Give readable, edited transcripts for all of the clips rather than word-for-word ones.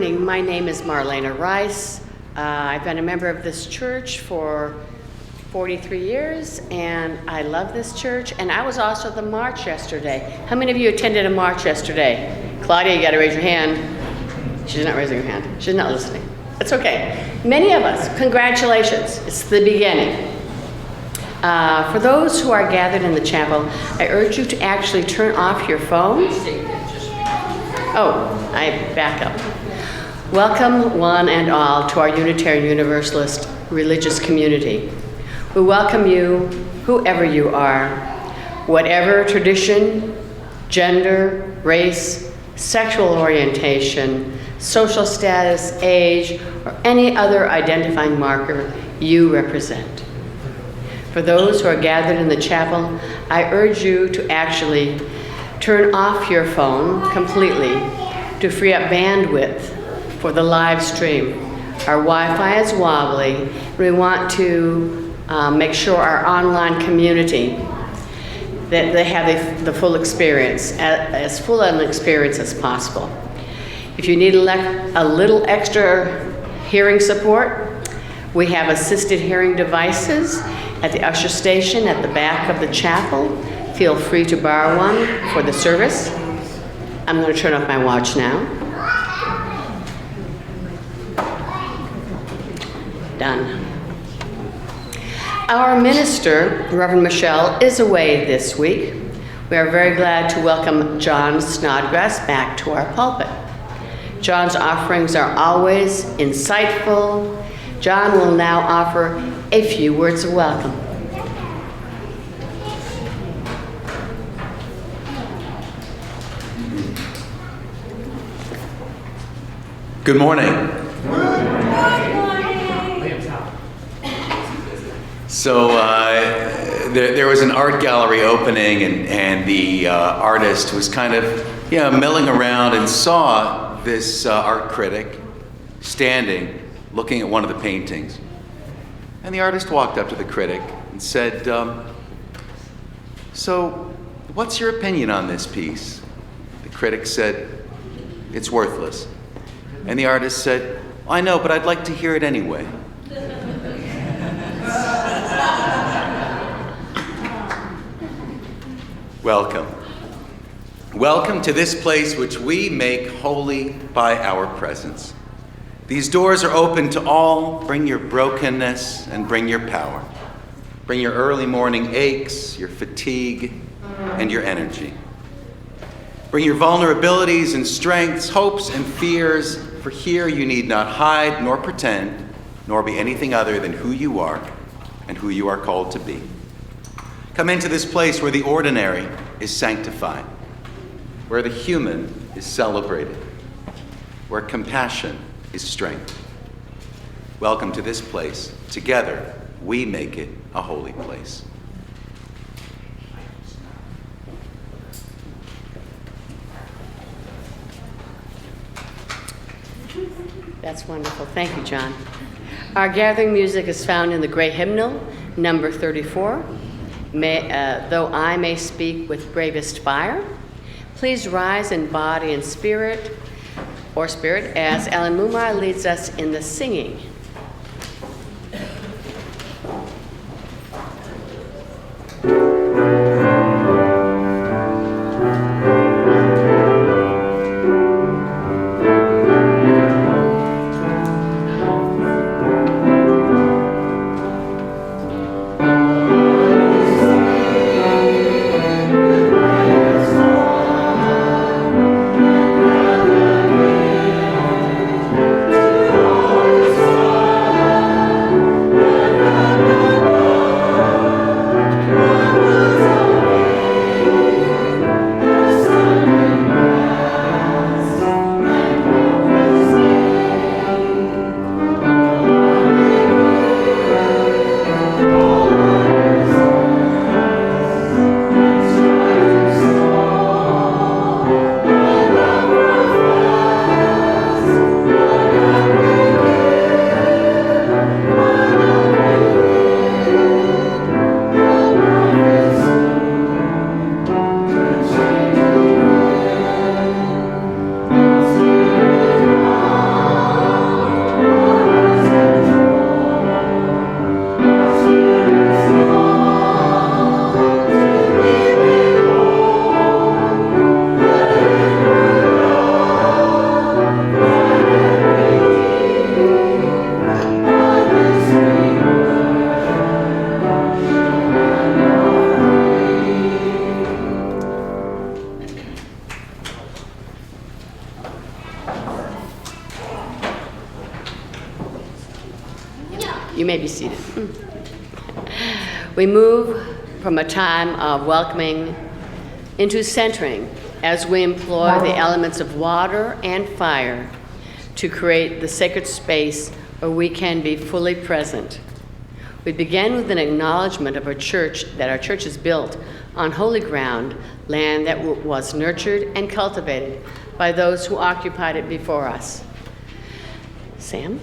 morning. My name is Marlena Rice. I've been a member of this church for 43 years, and I love this church. And I was also at the march yesterday. How many of you attended a march yesterday? Claudia, you got to raise your hand. She's not raising her hand. She's not listening. It's okay. Many of us, congratulations. It's the beginning. For those who are gathered in the chapel, I urge you to actually turn off your phones. Oh, I back up. Welcome one and all to our Unitarian Universalist religious community. We welcome you, whoever you are, whatever tradition, gender, race, sexual orientation, social status, age, or any other identifying marker you represent. For those who are gathered in the chapel, I urge you to actually turn off your phone completely to free up bandwidth for the live stream. Our Wi-Fi is wobbly. We want to make sure our online community that they have the full experience, as full an experience as possible. If you need a little extra hearing support, we have assisted hearing devices at the usher station at the back of the chapel. Feel free to borrow one for the service. I'm going to turn off my watch now. Done. Our minister, Reverend Michelle, is away this week. We are very glad to welcome John Snodgrass back to our pulpit. John's offerings are always insightful. John will now offer a few words of welcome. Good morning. So there was an art gallery opening, and the artist was kind of milling around and saw this art critic standing looking at one of the paintings. And the artist walked up to the critic and said, so what's your opinion on this piece? The critic said, it's worthless. And the artist said, I know, but I'd like to hear it anyway. Welcome. Welcome to this place which we make holy by our presence. These doors are open to all. Bring your brokenness and bring your power. Bring your early morning aches, your fatigue, and your energy. Bring your vulnerabilities and strengths, hopes and fears, for here you need not hide nor pretend, nor be anything other than who you are and who you are called to be. Come into this place where the ordinary is sanctified, where the human is celebrated, where compassion is strength. Welcome to this place. Together, we make it a holy place. That's wonderful. Thank you, John. Our gathering music is found in the Gray Hymnal, number 34, Though I May Speak with Bravest Fire. Please rise in body and spirit, as Alan Mumar leads us in the singing. Oh, You may be seated. We move from a time of welcoming into centering as we employ the elements of water and fire to create the sacred space where we can be fully present. We begin with an acknowledgement of our church, that our church is built on holy ground, land that was nurtured and cultivated by those who occupied it before us. Sam?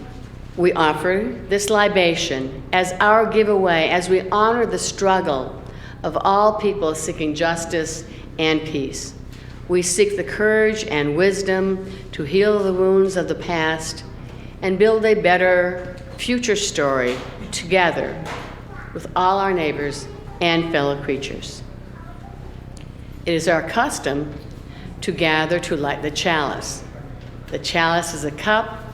We offer this libation as our giveaway as we honor the struggle of all people seeking justice and peace. We seek the courage and wisdom to heal the wounds of the past and build a better future story together with all our neighbors and fellow creatures. It is our custom to gather to light the chalice. The chalice is a cup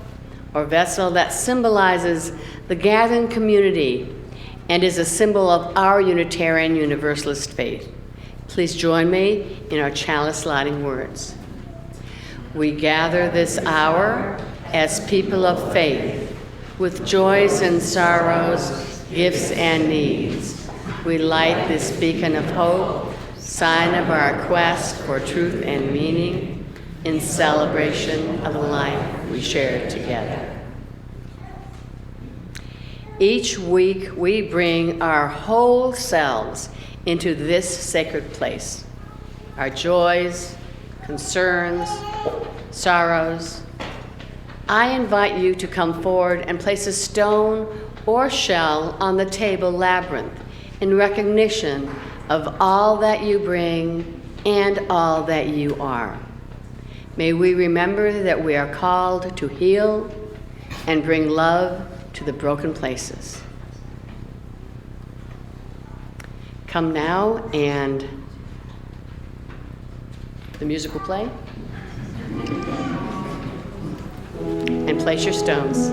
or vessel that symbolizes the gathering community and is a symbol of our Unitarian Universalist faith. Please join me in our chalice lighting words. We gather this hour as people of faith, with joys and sorrows, gifts and needs. We light this beacon of hope, sign of our quest for truth and meaning, in celebration of the life we share together. Each week we bring our whole selves into this sacred place. Our joys, concerns, sorrows. I invite you to come forward and place a stone or shell on the table labyrinth in recognition of all that you bring and all that you are. May we remember that we are called to heal and bring love to the broken places. Come now, and the music will play. And place your stones.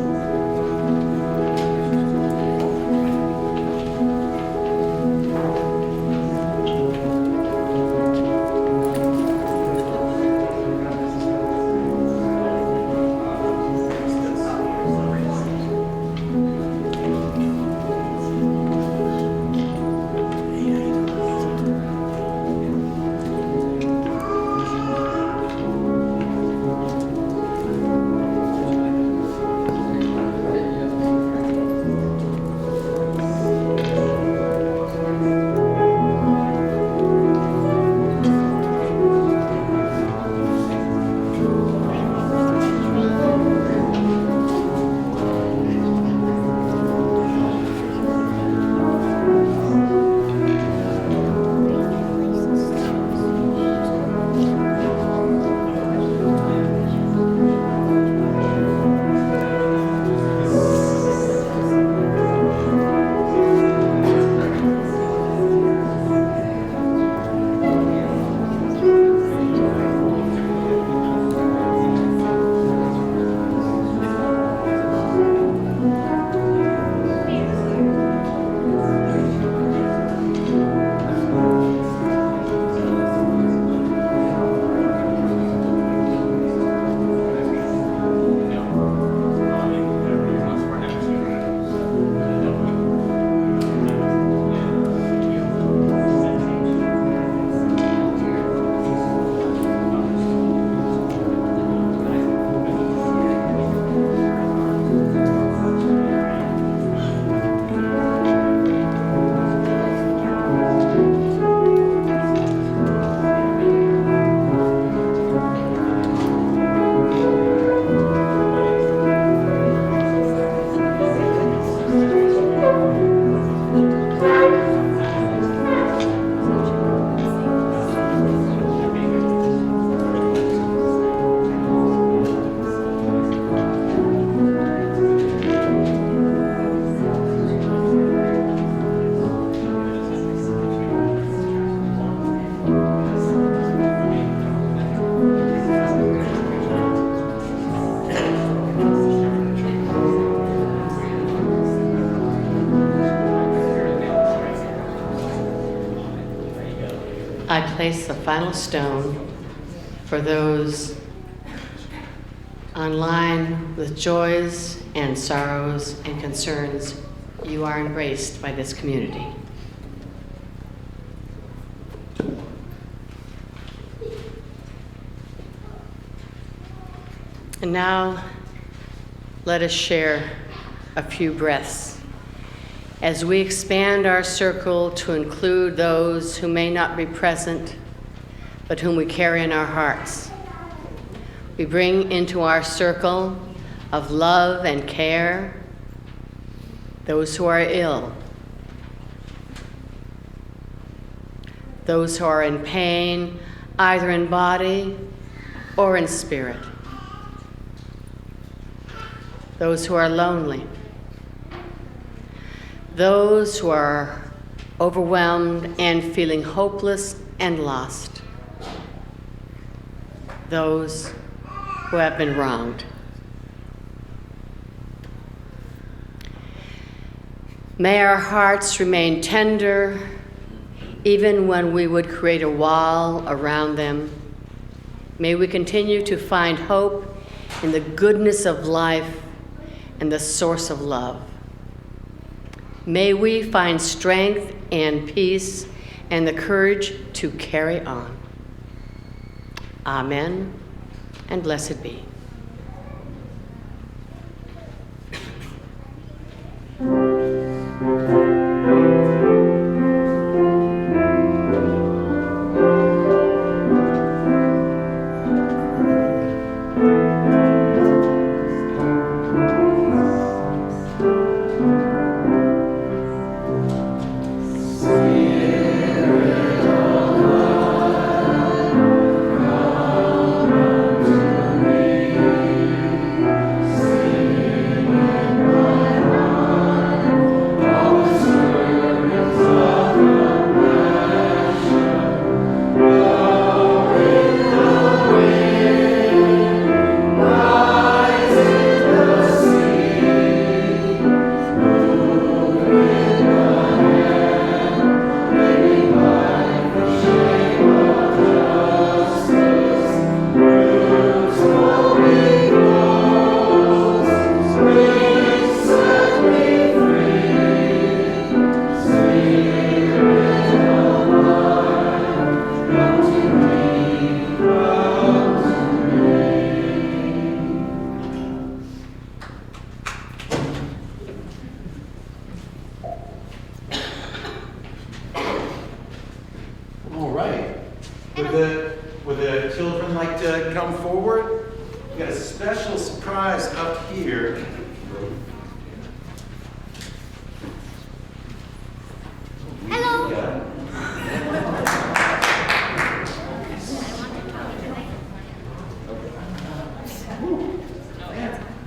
I place the final stone for those online with joys and sorrows and concerns you are embraced by this community. And now, let us share a few breaths as we expand our circle to include those who may not be present, but whom we carry in our hearts. We bring into our circle of love and care those who are ill, those who are in pain, either in body or in spirit, those who are lonely, those who are overwhelmed and feeling hopeless and lost, those who have been wronged. May our hearts remain tender even when we would create a wall around them. May we continue to find hope in the goodness of life and the source of love. May we find strength and peace and the courage to carry on. Amen, and blessed be. Would the children like to come forward? We got a special surprise up here. Hello.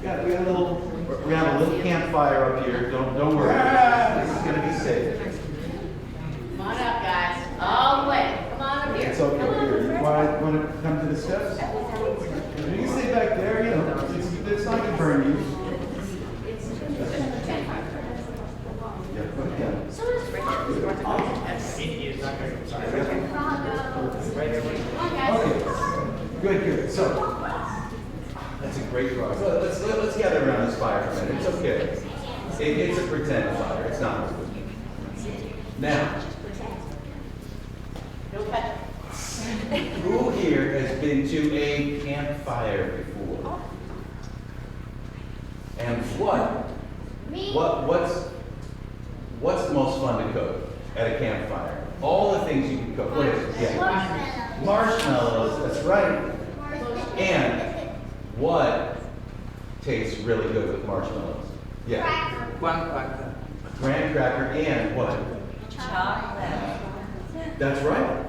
Yeah, we have a little campfire up here. Don't worry. This is gonna be safe. Come on up, guys. All the way. Come on up here. It's okay. Here, you want to come to the steps? You can stay back there. You know, it's not gonna burn you. Yeah, put it down. Okay. Good. So that's a great prize. Let's gather around this fire for a minute. It's okay. It's a pretend fire. It's not. Now, who here has been to a campfire before? And what's the most fun to cook at a campfire? All the things you can cook. What is it? Yeah. Marshmallows. That's right. And what tastes really good with marshmallows? Yeah. Graham cracker and what? Chocolate. That's right.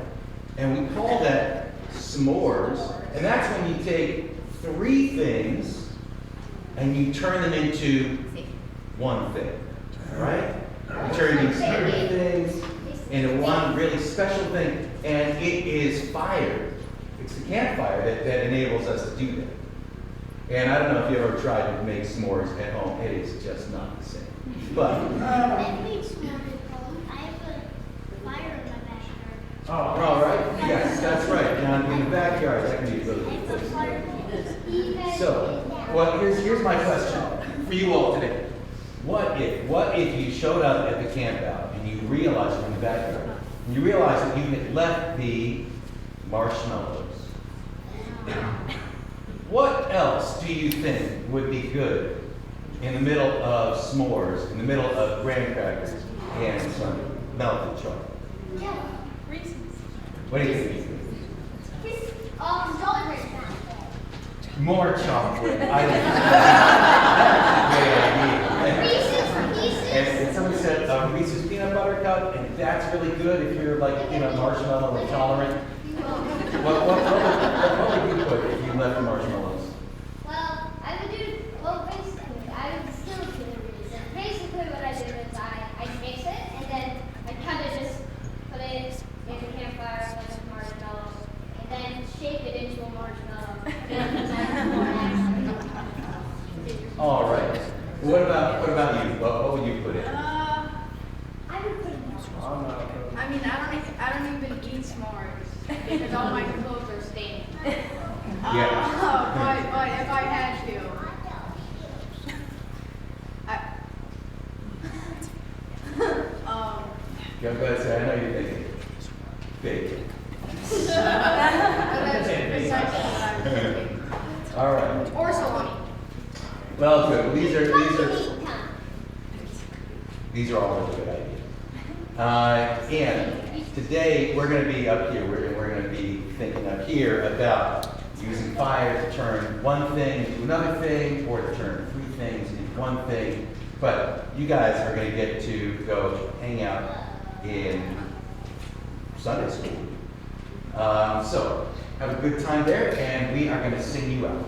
And we call that s'mores. And that's when you take three things and you turn them into one thing. Right? You turn these three things into one really special thing. And it is fire. It's the campfire that enables us to do that. And I don't know if you ever tried to make s'mores at home. It is just not the same. But oh, all right. Yes, that's right. Down in the backyard, that can be a really good place. So, well, here's my question for you all today. What if you showed up at the camp out and you realized from the backyard, and you realized that you had left the marshmallows? What else do you think would be good in the middle of s'mores, in the middle of graham crackers and some melted chocolate? Yeah. Reese's. What do you think? Snodgrass. More chocolate. I Reese's. and somebody said Reese's peanut butter cup, and that's really good if you're like marshmallow intolerant. What would you put if you left the marshmallows? Well, basically, I would still do the Reese's. Basically, what I do is I mix it, and then I kind of just put it in the campfire like a marshmallow, and then shape it into a marshmallow. All right. What about you? What would you put in? I would put it in I mean, I don't even eat s'mores because all my clothes are stained. Yeah. But if I had to, Go ahead, say. I know you're thinking. Big. that's precisely what I was thinking. All right. Or salami. Well, good. Well, these are all really good ideas. And today we're going to be up here. We're going to be thinking up here about using fire to turn one thing into another thing, or to turn three things into one thing. But you guys are going to get to go hang out in Sunday school. So have a good time there, and we are going to sing you out.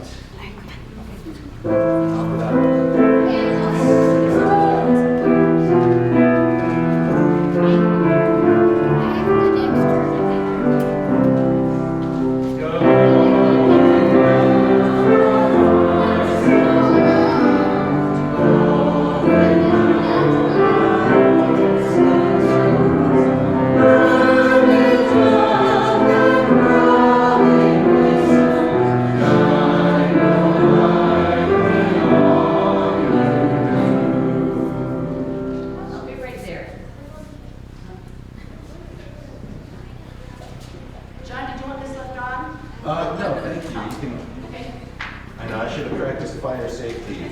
No, thank you. You can. I know I should have practiced fire safety.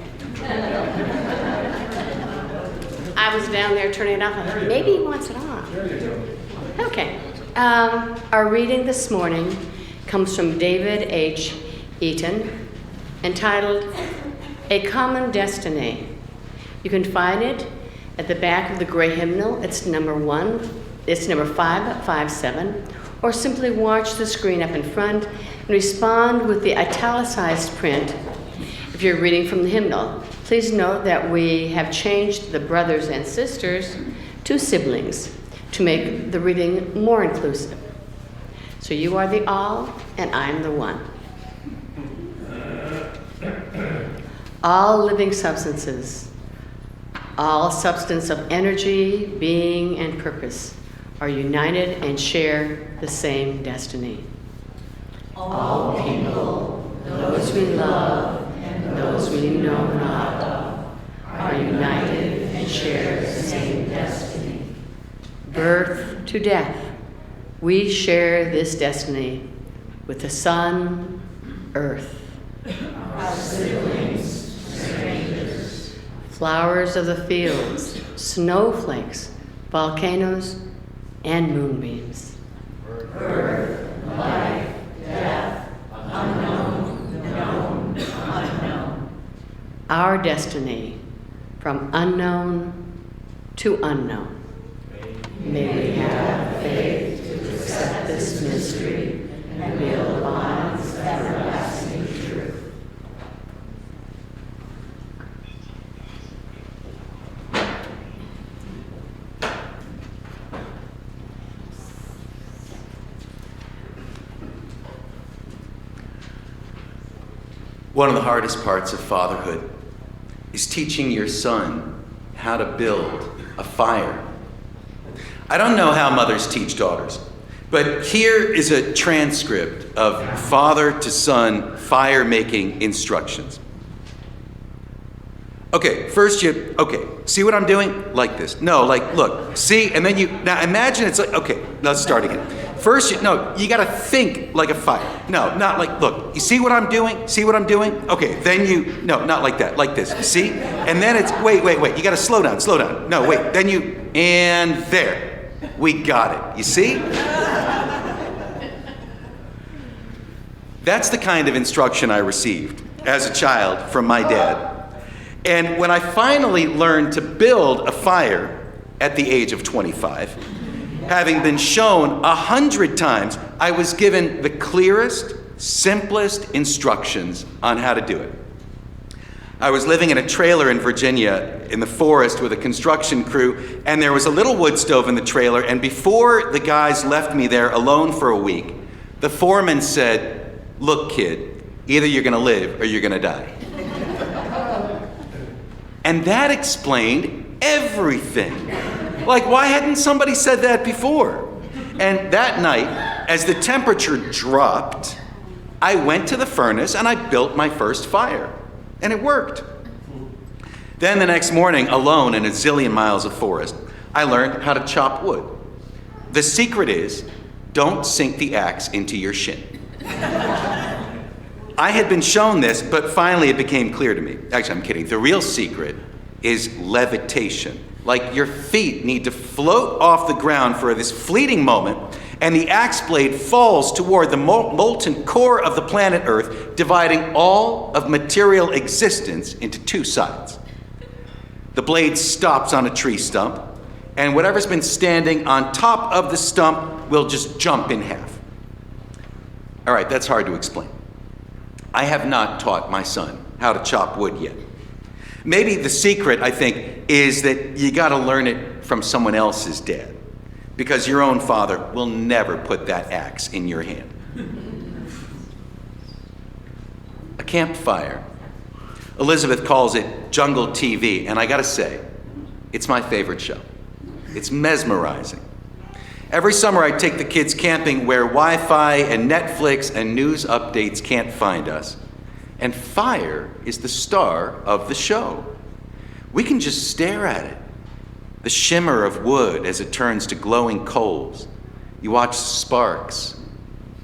I was down there turning it off. I thought, maybe he wants it on. There you go. Okay. Our reading this morning comes from David H. Eaton, entitled A Common Destiny. You can find it at the back of the gray hymnal. It's number 557, or simply watch the screen up in front and respond with the italicized print if you're reading from the hymnal. Please note that we have changed the brothers and sisters to siblings to make the reading more inclusive. So you are the all, and I'm the one. All living substances, all substance of energy, being, and purpose are united and share the same destiny. All people, those we love and those we know not of, are united and share the same destiny. Birth to death, we share this destiny with the sun, earth, our siblings, strangers, flowers of the fields, snowflakes, volcanoes, and moonbeams. Birth, life, death, unknown, known, unknown. Our destiny from unknown to unknown. May we have faith to accept this mystery and build bonds everlasting true. One of the hardest parts of fatherhood is teaching your son how to build a fire. I don't know how mothers teach daughters, but here is a transcript of father to son fire making instructions. Okay, first see what I'm doing? Like this. No, like, look, see, and then now imagine it's like, okay, let's start again. First, you gotta think like a fire. No, not like, look, you see what I'm doing? See what I'm doing? Okay, then no, not like that, like this, see? And then it's, wait, you gotta slow down. No, wait, then and there, we got it, you see? That's the kind of instruction I received as a child from my dad. And when I finally learned to build a fire at the age of 25, having been shown 100 times, I was given the clearest, simplest instructions on how to do it. I was living in a trailer in Virginia in the forest with a construction crew, and there was a little wood stove in the trailer, and before the guys left me there alone for a week, the foreman said, "Look, kid, either you're gonna live or you're gonna die." And that explained everything. Like, why hadn't somebody said that before? And that night, as the temperature dropped, I went to the furnace and I built my first fire. And it worked. Then the next morning, alone in a zillion miles of forest, I learned how to chop wood. The secret is, don't sink the axe into your shin. I had been shown this, but finally it became clear to me. Actually, I'm kidding. The real secret is levitation. Like, your feet need to float off the ground for this fleeting moment, and the axe blade falls toward the molten core of the planet Earth, dividing all of material existence into two sides. The blade stops on a tree stump, and whatever's been standing on top of the stump will just jump in half. All right, that's hard to explain. I have not taught my son how to chop wood yet. Maybe the secret, I think, is that you got to learn it from someone else's dad, because your own father will never put that axe in your hand. A campfire. Elizabeth calls it jungle TV, and I got to say, it's my favorite show. It's mesmerizing. Every summer I take the kids camping where Wi-Fi and Netflix and news updates can't find us. And fire is the star of the show. We can just stare at it. The shimmer of wood as it turns to glowing coals. You watch sparks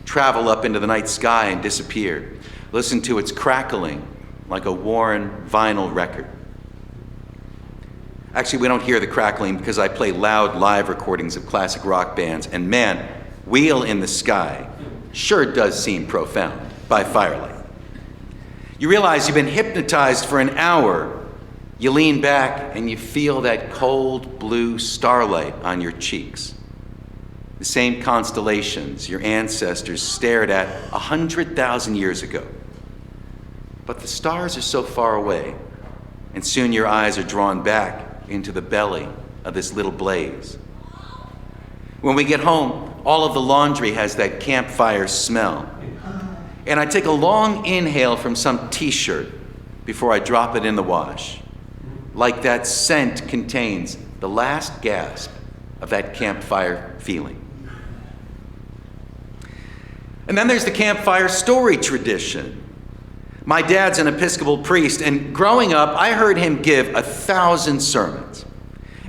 travel up into the night sky and disappear. Listen to its crackling like a worn vinyl record. Actually, we don't hear the crackling because I play loud live recordings of classic rock bands, and man, Wheel in the Sky sure does seem profound by firelight. You realize you've been hypnotized for an hour. You lean back and you feel that cold blue starlight on your cheeks. The same constellations your ancestors stared at 100,000 years ago. But the stars are so far away, and soon your eyes are drawn back into the belly of this little blaze. When we get home, all of the laundry has that campfire smell. And I take a long inhale from some t-shirt before I drop it in the wash. Like that scent contains the last gasp of that campfire feeling. And then there's the campfire story tradition. My dad's an Episcopal priest, and growing up, I heard him give 1,000 sermons.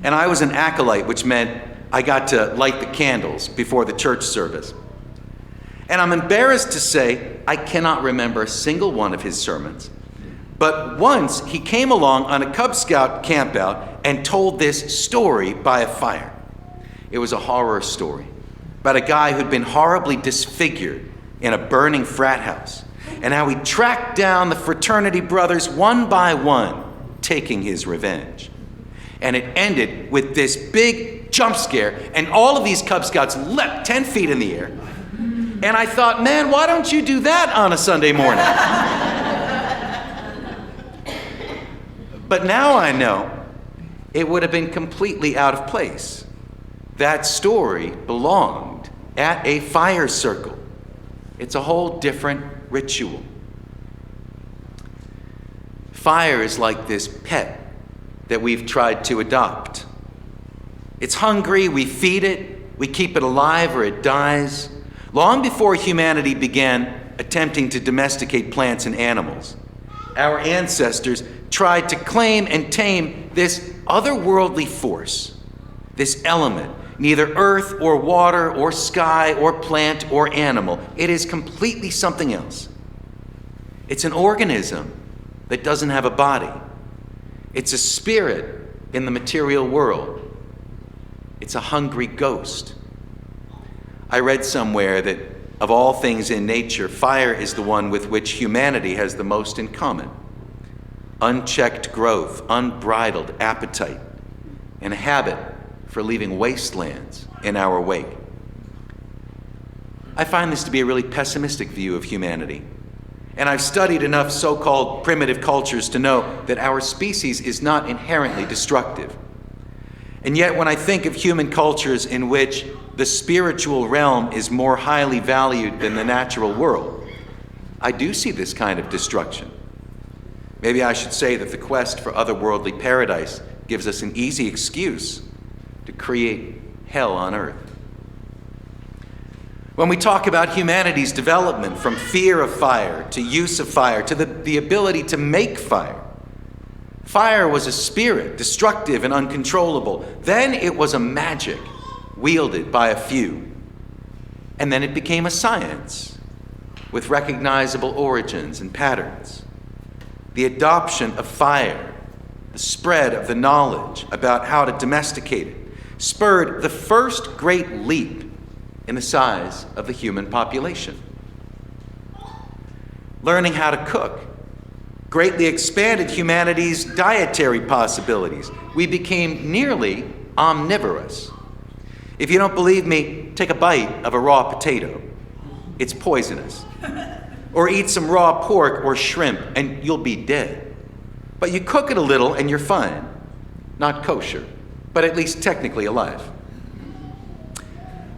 And I was an acolyte, which meant I got to light the candles before the church service. And I'm embarrassed to say I cannot remember a single one of his sermons. But once he came along on a Cub Scout campout and told this story by a fire. It was a horror story about a guy who'd been horribly disfigured in a burning frat house, and how he tracked down the fraternity brothers one by one, taking his revenge. And it ended with this big jump scare, and all of these Cub Scouts leapt 10 feet in the air. And I thought, man, why don't you do that on a Sunday morning? But now I know it would have been completely out of place. That story belonged at a fire circle. It's a whole different ritual. Fire is like this pet that we've tried to adopt. It's hungry, we feed it, we keep it alive or it dies. Long before humanity began attempting to domesticate plants and animals, our ancestors tried to claim and tame this otherworldly force, this element, neither earth or water or sky or plant or animal. It is completely something else. It's an organism that doesn't have a body. It's a spirit in the material world. It's a hungry ghost. I read somewhere that of all things in nature, fire is the one with which humanity has the most in common. Unchecked growth, unbridled appetite, and a habit for leaving wastelands in our wake. I find this to be a really pessimistic view of humanity. And I've studied enough so-called primitive cultures to know that our species is not inherently destructive. And yet when I think of human cultures in which the spiritual realm is more highly valued than the natural world, I do see this kind of destruction. Maybe I should say that the quest for otherworldly paradise gives us an easy excuse to create hell on earth. When we talk about humanity's development from fear of fire to use of fire to the ability to make fire, fire was a spirit, destructive and uncontrollable. Then it was a magic wielded by a few. And then it became a science with recognizable origins and patterns. The adoption of fire, the spread of the knowledge about how to domesticate it, spurred the first great leap in the size of the human population. Learning how to cook greatly expanded humanity's dietary possibilities. We became nearly omnivorous. If you don't believe me, take a bite of a raw potato. It's poisonous. Or eat some raw pork or shrimp and you'll be dead. But you cook it a little and you're fine. Not kosher, but at least technically alive.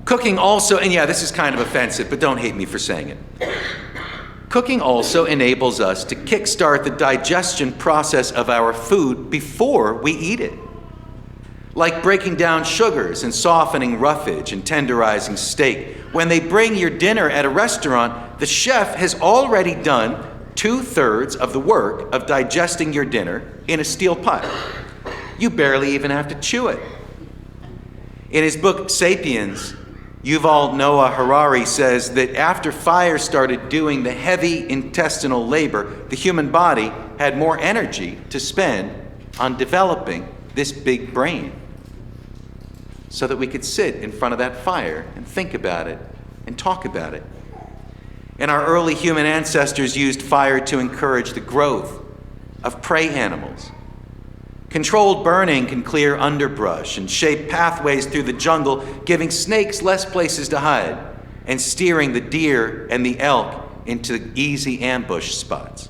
Cooking also, and yeah, this is kind of offensive, but don't hate me for saying it. Cooking also enables us to kickstart the digestion process of our food before we eat it. Like breaking down sugars and softening roughage and tenderizing steak. When they bring your dinner at a restaurant, the chef has already done 2/3 of the work of digesting your dinner in a steel pot. You barely even have to chew it. In his book, Sapiens, Yuval Noah Harari says that after fire started doing the heavy intestinal labor, the human body had more energy to spend on developing this big brain so that we could sit in front of that fire and think about it and talk about it. And our early human ancestors used fire to encourage the growth of prey animals. Controlled burning can clear underbrush and shape pathways through the jungle, giving snakes less places to hide and steering the deer and the elk into easy ambush spots.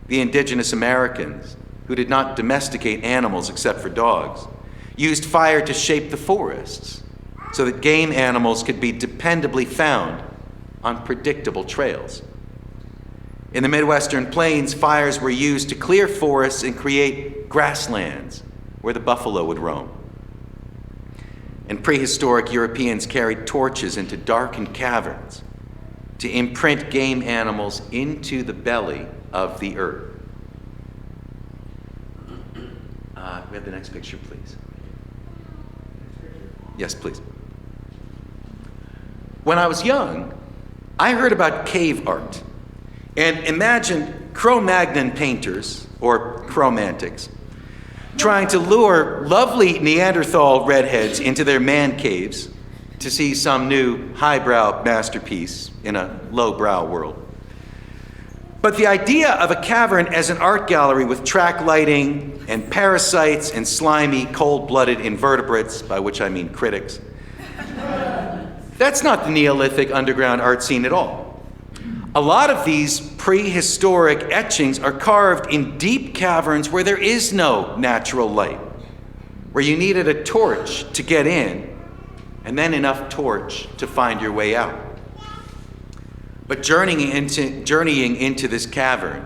The indigenous Americans, who did not domesticate animals except for dogs, used fire to shape the forests so that game animals could be dependably found on predictable trails. In the Midwestern plains, fires were used to clear forests and create grasslands where the buffalo would roam. And prehistoric Europeans carried torches into darkened caverns to imprint game animals into the belly of the earth. We have the next picture, please. Yes, please. When I was young, I heard about cave art and imagined Cro-Magnon painters, or Chromantics, trying to lure lovely Neanderthal redheads into their man caves to see some new highbrow masterpiece in a lowbrow world. But the idea of a cavern as an art gallery with track lighting and parasites and slimy, cold-blooded invertebrates, by which I mean critics, that's not the Neolithic underground art scene at all. A lot of these prehistoric etchings are carved in deep caverns where there is no natural light, where you needed a torch to get in and then enough torch to find your way out. But journeying into this cavern,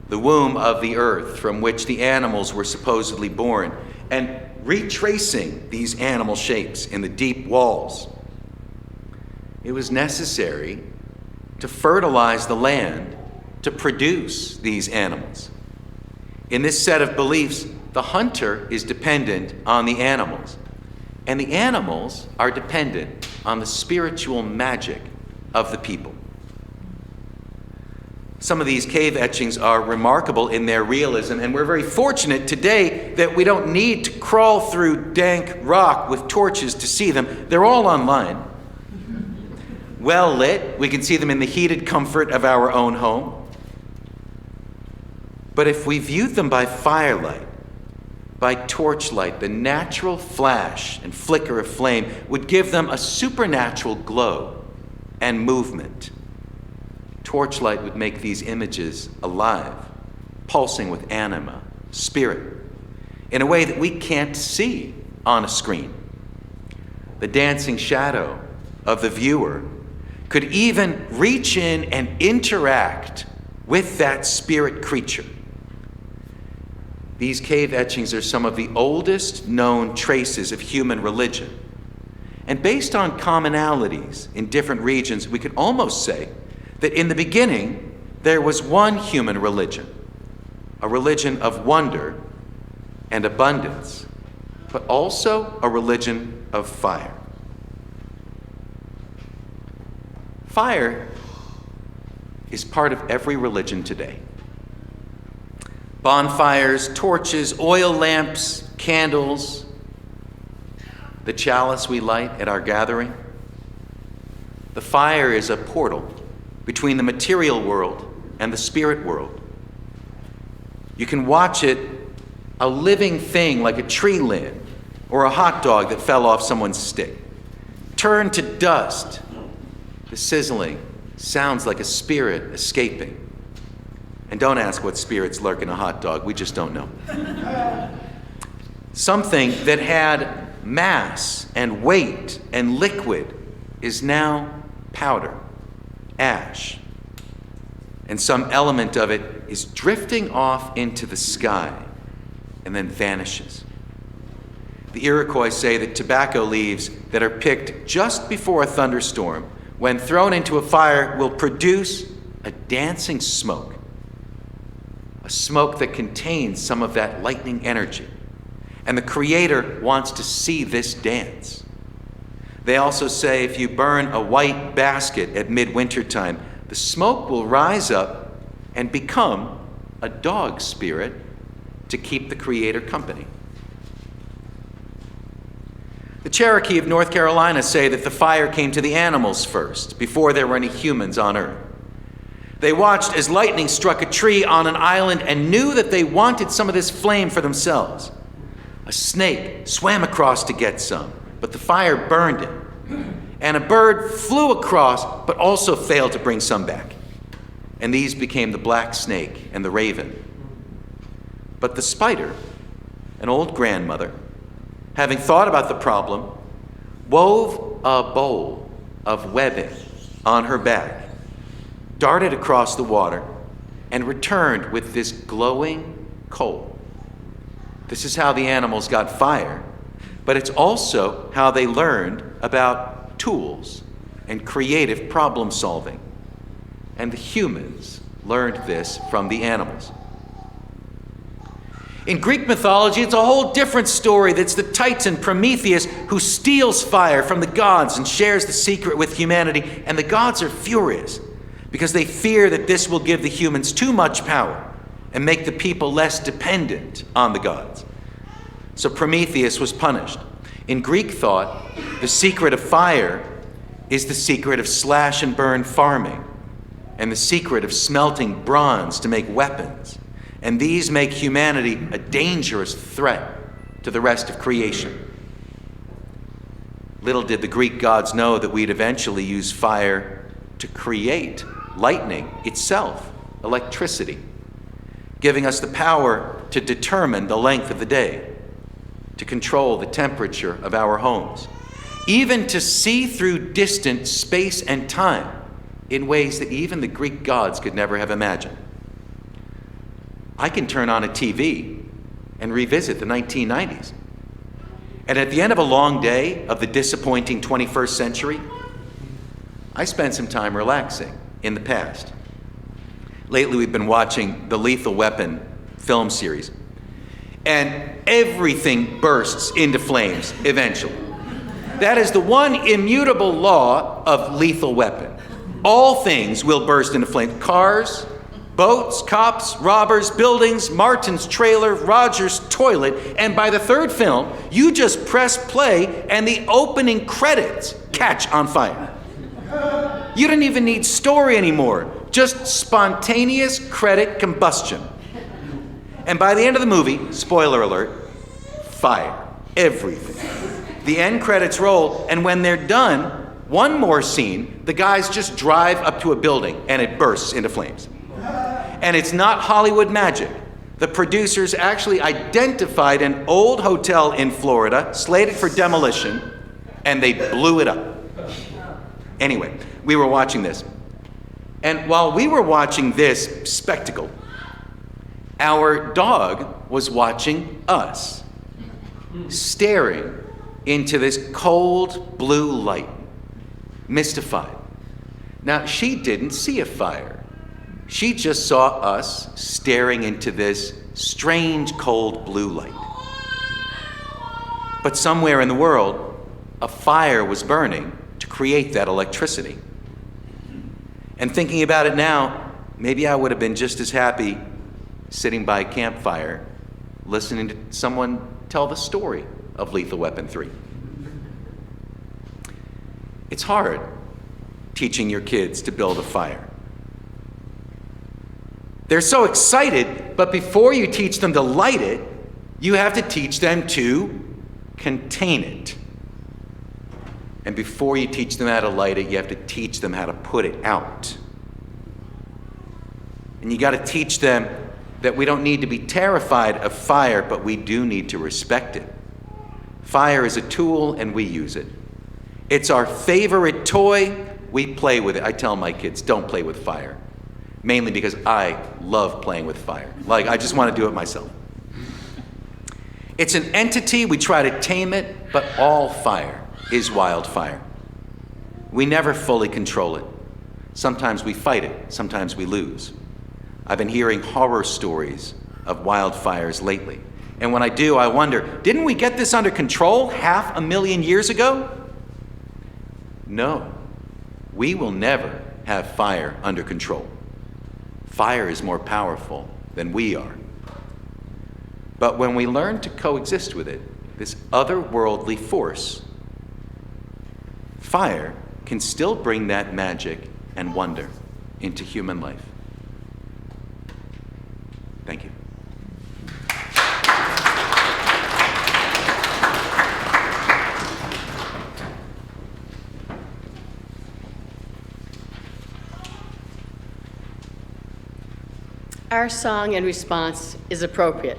the womb of the earth from which the animals were supposedly born, and retracing these animal shapes in the deep walls, it was necessary to fertilize the land to produce these animals. In this set of beliefs, the hunter is dependent on the animals, and the animals are dependent on the spiritual magic of the people. Some of these cave etchings are remarkable in their realism, and we're very fortunate today that we don't need to crawl through dank rock with torches to see them. They're all online. Well lit, we can see them in the heated comfort of our own home. But if we viewed them by firelight, by torchlight, the natural flash and flicker of flame would give them a supernatural glow and movement. Torchlight would make these images alive, pulsing with anima, spirit, in a way that we can't see on a screen. The dancing shadow of the viewer could even reach in and interact with that spirit creature. These cave etchings are some of the oldest known traces of human religion. And based on commonalities in different regions, we could almost say that in the beginning, there was one human religion, a religion of wonder and abundance, but also a religion of fire. Fire is part of every religion today. Bonfires, torches, oil lamps, candles, the chalice we light at our gathering. The fire is a portal between the material world and the spirit world. You can watch it, a living thing like a tree limb or a hot dog that fell off someone's stick, turn to dust. The sizzling sounds like a spirit escaping. And don't ask what spirits lurk in a hot dog, we just don't know. Something that had mass and weight and liquid is now powder, ash, and some element of it is drifting off into the sky and then vanishes. The Iroquois say that tobacco leaves that are picked just before a thunderstorm, when thrown into a fire, will produce a dancing smoke, a smoke that contains some of that lightning energy. And the Creator wants to see this dance. They also say if you burn a white basket at midwinter time, the smoke will rise up and become a dog spirit to keep the Creator company. The Cherokee of North Carolina say that the fire came to the animals first, before there were any humans on earth. They watched as lightning struck a tree on an island and knew that they wanted some of this flame for themselves. A snake swam across to get some, but the fire burned it. And a bird flew across, but also failed to bring some back. And these became the black snake and the raven. But the spider, an old grandmother, having thought about the problem, wove a bowl of webbing on her back, darted across the water, and returned with this glowing coal. This is how the animals got fire, but it's also how they learned about tools and creative problem solving. And the humans learned this from the animals. In Greek mythology, it's a whole different story. That's the Titan Prometheus who steals fire from the gods and shares the secret with humanity. And the gods are furious because they fear that this will give the humans too much power and make the people less dependent on the gods. So Prometheus was punished. In Greek thought, the secret of fire is the secret of slash and burn farming and the secret of smelting bronze to make weapons. And these make humanity a dangerous threat to the rest of creation. Little did the Greek gods know that we'd eventually use fire to create lightning itself, electricity, giving us the power to determine the length of the day, to control the temperature of our homes, even to see through distant space and time in ways that even the Greek gods could never have imagined. I can turn on a TV and revisit the 1990s. And at the end of a long day of the disappointing 21st century, I spend some time relaxing in the past. Lately, we've been watching The Lethal Weapon film series. And everything bursts into flames eventually. That is the one immutable law of Lethal Weapon. All things will burst into flames. Cars, boats, cops, robbers, buildings, Martin's trailer, Roger's toilet, and by the third film, you just press play and the opening credits catch on fire. You don't even need story anymore, just spontaneous credit combustion. And by the end of the movie, spoiler alert, fire, everything. The end credits roll, and when they're done, one more scene, the guys just drive up to a building and it bursts into flames. And it's not Hollywood magic. The producers actually identified an old hotel in Florida, slated for demolition, and they blew it up. Anyway, we were watching this. And while we were watching this spectacle, our dog was watching us, staring into this cold blue light, mystified. Now, she didn't see a fire. She just saw us staring into this strange cold blue light. But somewhere in the world, a fire was burning to create that electricity. And thinking about it now, maybe I would have been just as happy sitting by a campfire, listening to someone tell the story of Lethal Weapon 3. It's hard teaching your kids to build a fire. They're so excited, but before you teach them to light it, you have to teach them to contain it. And before you teach them how to light it, you have to teach them how to put it out. And you got to teach them that we don't need to be terrified of fire, but we do need to respect it. Fire is a tool, and we use it. It's our favorite toy. We play with it. I tell my kids, don't play with fire. Mainly because I love playing with fire. Like, I just want to do it myself. It's an entity. We try to tame it, but all fire is wildfire. We never fully control it. Sometimes we fight it. Sometimes we lose. I've been hearing horror stories of wildfires lately. And when I do, I wonder, didn't we get this under control 500,000 years ago? No, we will never have fire under control. Fire is more powerful than we are. But when we learn to coexist with it, this otherworldly force, fire can still bring that magic and wonder into human life. Thank you. Our song in response is appropriate.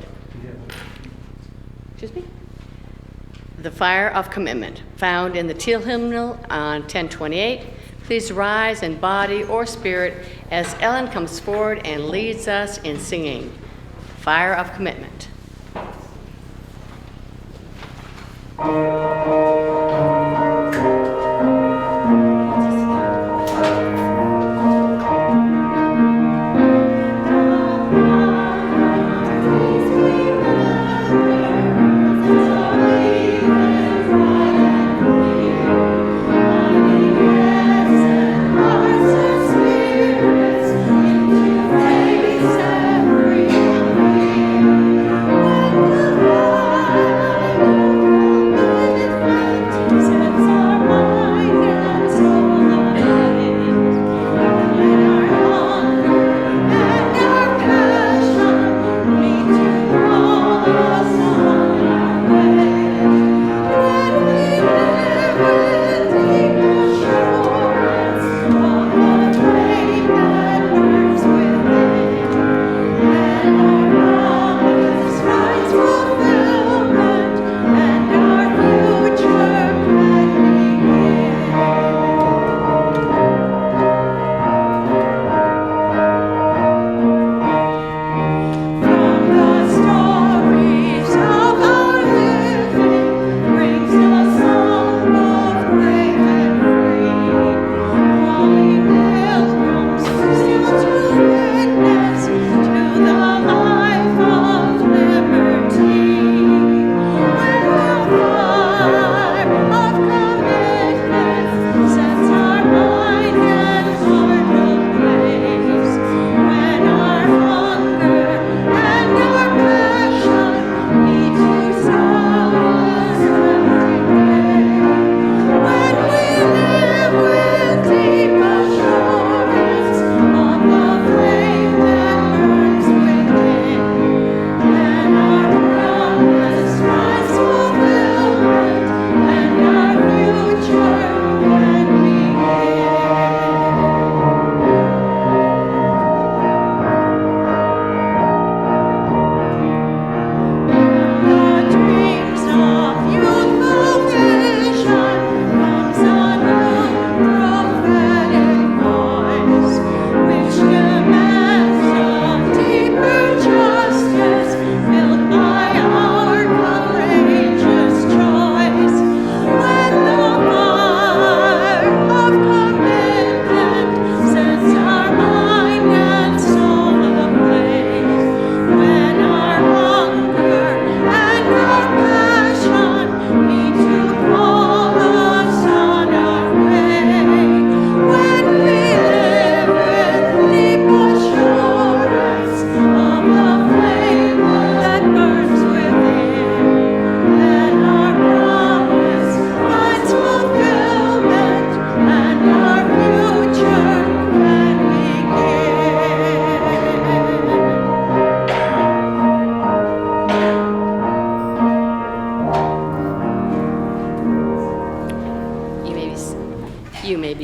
Excuse me? The Fire of Commitment, found in the Teal Hymnal on 1028. Please rise in body or spirit as Ellen comes forward and leads us in singing Fire of Commitment. Thank you.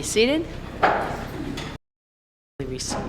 seated. Received.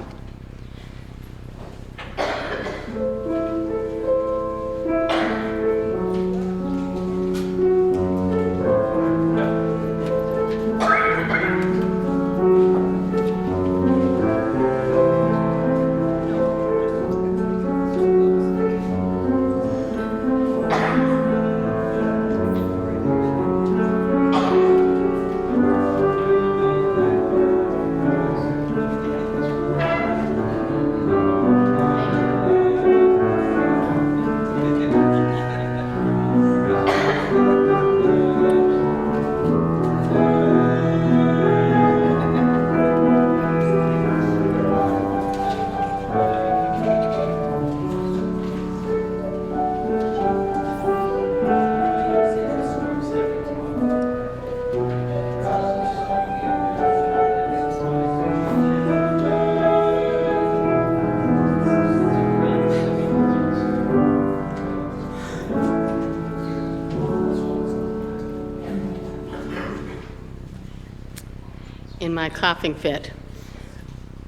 In my coughing fit,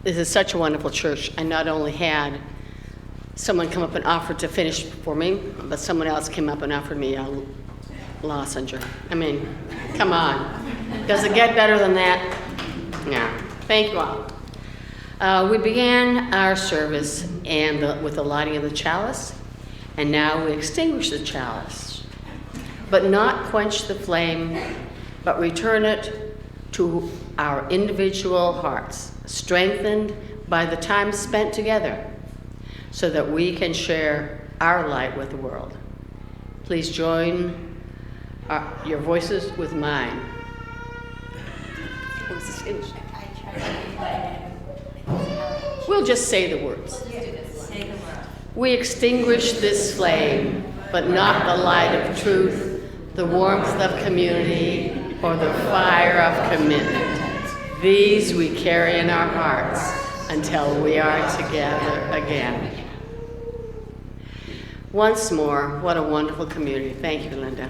this is such a wonderful church. I not only had someone come up and offer to finish for me, but someone else came up and offered me a lozenge. I mean, come on. Does it get better than that? No. Thank you all. We began our service with the lighting of the chalice, and now we extinguish the chalice, but not quench the flame, but return it to our individual hearts, strengthened by the time spent together, so that we can share our light with the world. Please join your voices with mine. We'll just say the words. We extinguish this flame, but not the light of truth, the warmth of community, or the fire of commitment. These we carry in our hearts until we are together again. Once more, what a wonderful community. Thank you, Linda.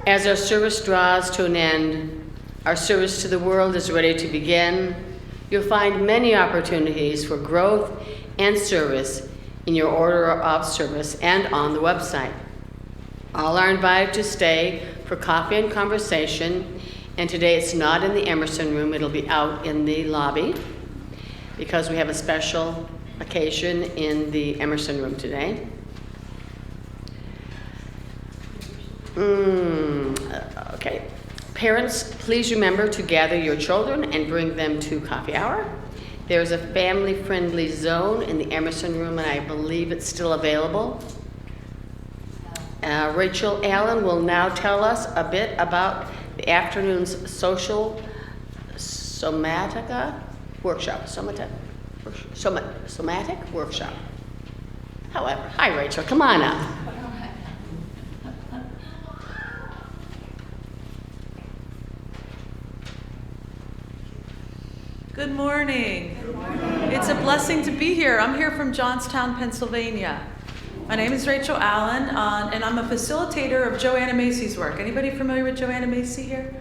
As our service draws to an end, our service to the world is ready to begin. You'll find many opportunities for growth and service in your order of service and on the website. All are invited to stay for coffee and conversation, and today it's not in the Emerson room, it'll be out in the lobby because we have a special occasion in the Emerson room today. Okay. Parents, please remember to gather your children and bring them to coffee hour. There's a family-friendly zone in the Emerson room, and I believe it's still available. Rachel Allen will now tell us a bit about the afternoon's social somatic workshop. However, hi Rachel, come on up. Good morning. Good morning. It's a blessing to be here. I'm here from Johnstown, Pennsylvania. My name is Rachel Allen, and I'm a facilitator of Joanna Macy's work. Anybody familiar with Joanna Macy here?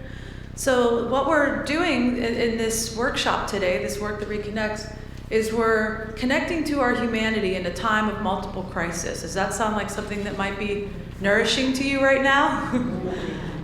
So what we're doing in this workshop today, this work that reconnects, is we're connecting to our humanity in a time of multiple crisis. Does that sound like something that might be nourishing to you right now?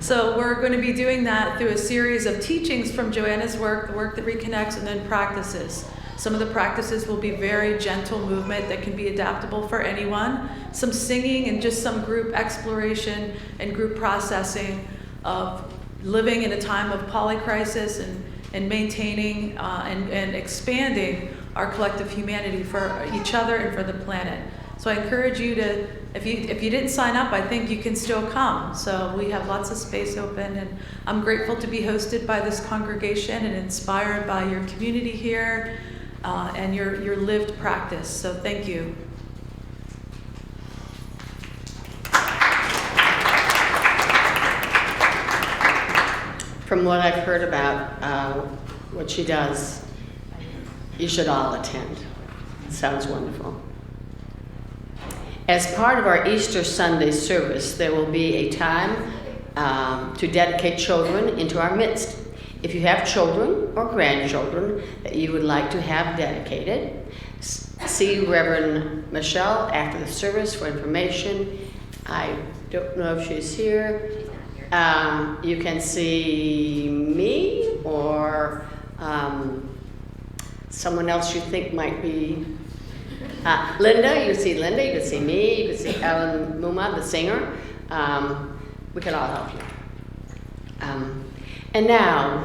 So we're going to be doing that through a series of teachings from Joanna's work, the work that reconnects, and then practices. Some of the practices will be very gentle movement that can be adaptable for anyone. Some singing and just some group exploration and group processing of living in a time of polycrisis and maintaining and expanding our collective humanity for each other and for the planet. So I encourage you to, if you didn't sign up, I think you can still come. So we have lots of space open, and I'm grateful to be hosted by this congregation and inspired by your community here and your lived practice. So thank you. From what I've heard about what she does, you should all attend. It sounds wonderful. As part of our Easter Sunday service, there will be a time to dedicate children into our midst. If you have children or grandchildren that you would like to have dedicated, see Reverend Michelle after the service for information. I don't know if she's here. You can see me or someone else you think might be. Linda, you can see Linda, you can see me, you can see Ellen Muma, the singer. We can all help you. And now,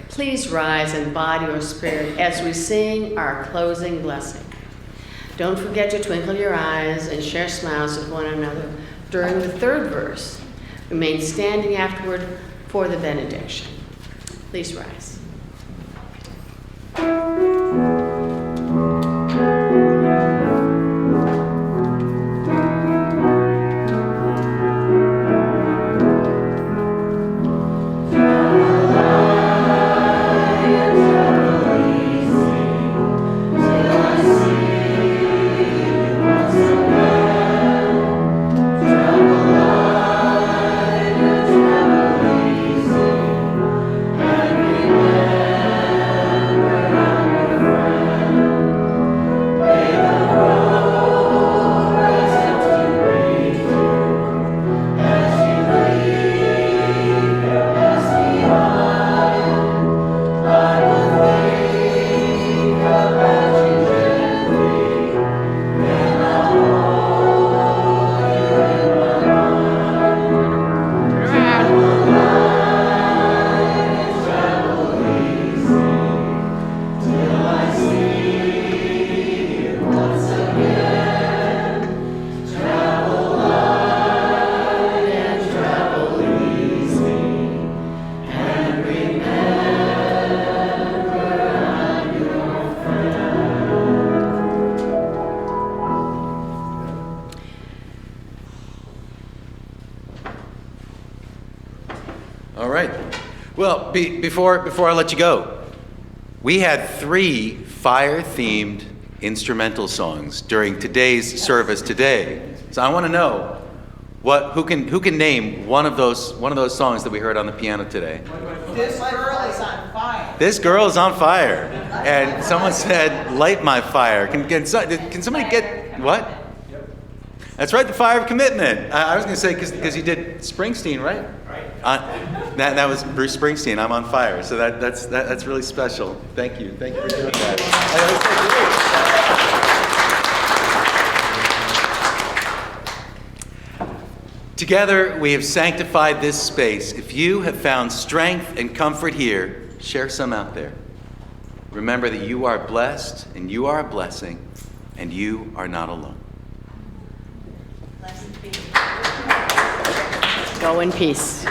please rise in body or spirit as we sing our closing blessing. Don't forget to twinkle your eyes and share smiles with one another during the third verse. Remain standing afterward for the benediction. Please rise. All right. Well, before I let you go, we had 3 fire-themed instrumental songs during today's service today. So I want to know who can name one of those songs that we heard on the piano today. This girl is on fire. This girl is on fire, and someone said, "Light my fire." Can somebody get what? That's right, the fire of commitment. I was going to say because you did Springsteen, right? Right. That was Bruce Springsteen. I'm on fire. So that's really special. Thank you for doing that. Together, we have sanctified this space. If you have found strength and comfort here, share some out there. Remember that you are blessed, and you are a blessing, and you are not alone. Go in peace.